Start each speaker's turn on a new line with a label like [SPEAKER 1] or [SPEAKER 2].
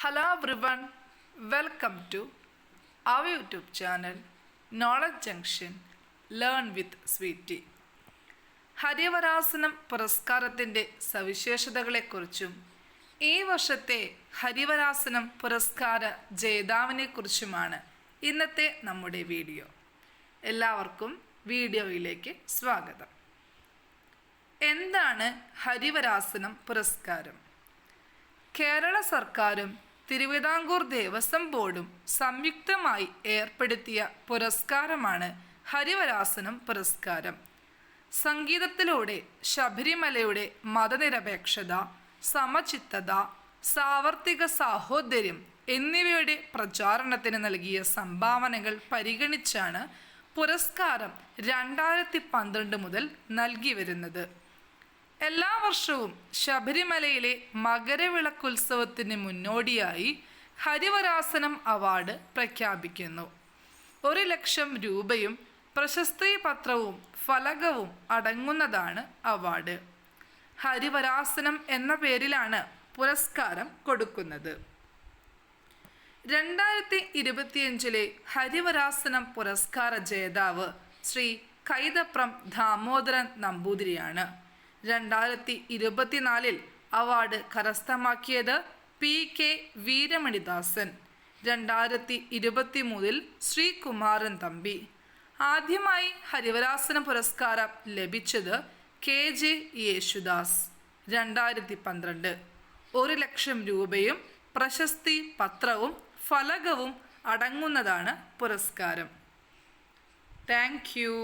[SPEAKER 1] Hello everyone, welcome to our YouTube channel Knowledge Junction Learn with Sweetie. Harivarasanam പുരസ്കാരത്തിൻ്റെ സവിശേഷതകളെക്കുറിച്ചും ഈ വർഷത്തെ ഹരിവരാസനം പുരസ്കാര ജേതാവിനെക്കുറിച്ചുമാണ് ഇന്നത്തെ നമ്മുടെ വീഡിയോ. എല്ലാവർക്കും വീഡിയോയിലേക്ക് സ്വാഗതം. എന്താണ് ഹരിവരാസനം പുരസ്കാരം? കേരള സർക്കാരും തിരുവിതാംകൂർ ദേവസ്വം ബോർഡും സംയുക്തമായി ഏർപ്പെടുത്തിയ പുരസ്കാരമാണ് ഹരിവരാസനം പുരസ്കാരം. സംഗീതത്തിലൂടെ ശബരിമലയുടെ മതനിരപേക്ഷത, സമചിത്തത, സാർവത്രിക സാഹോദര്യം എന്നിവയുടെ പ്രചാരണത്തിന് നൽകിയ സംഭാവനകൾ പരിഗണിച്ചാണ് പുരസ്കാരം 2012 മുതൽ നൽകി വരുന്നത്. എല്ലാ വർഷവും ശബരിമലയിലെ മകരവിളക്കുത്സവത്തിന് മുന്നോടിയായി ഹരിവരാസനം അവാർഡ് പ്രഖ്യാപിക്കുന്നു. 1,00,000 രൂപയും പ്രശസ്തി പത്രവും ഫലകവും അടങ്ങുന്നതാണ് അവാർഡ്. ഹരിവരാസനം എന്ന പേരിലാണ് പുരസ്കാരം കൊടുക്കുന്നത്. 2025 ഹരിവരാസനം പുരസ്കാര ജേതാവ് ശ്രീ കൈതപ്രം ദാമോദരൻ നമ്പൂതിരിയാണ്. 2024 അവാർഡ് കരസ്ഥമാക്കിയത് PK വീരമണിദാസൻ. 2023 ശ്രീകുമാരൻ തമ്പി. ആദ്യമായി ഹരിവരാസന പുരസ്കാരം ലഭിച്ചത് KJ യേശുദാസ്. 2012 1,00,000 രൂപയും പ്രശസ്തി പത്രവും ഫലകവും അടങ്ങുന്നതാണ് പുരസ്കാരം. Thank you.